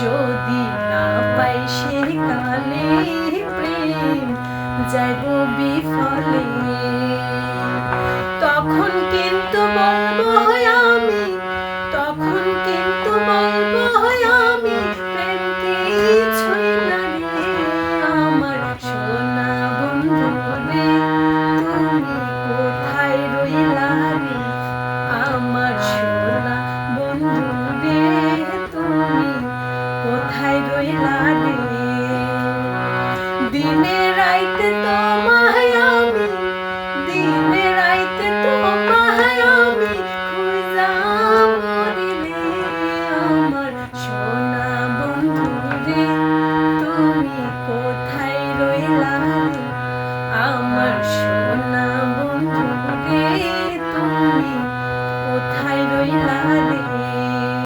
যদি না পাই সে কালে প্রেম যাইব বিফলে। তখন কিন্তু বলবো আমি, তখন কিন্তু বলবো আমি, প্রেম কিছুই না রে আমার সোনা বন্ধু রে, তুমি কোথায় রইলা রে আমার সোনা বন্ধু রে, তুমি কোথায় রইলা রে। দিনের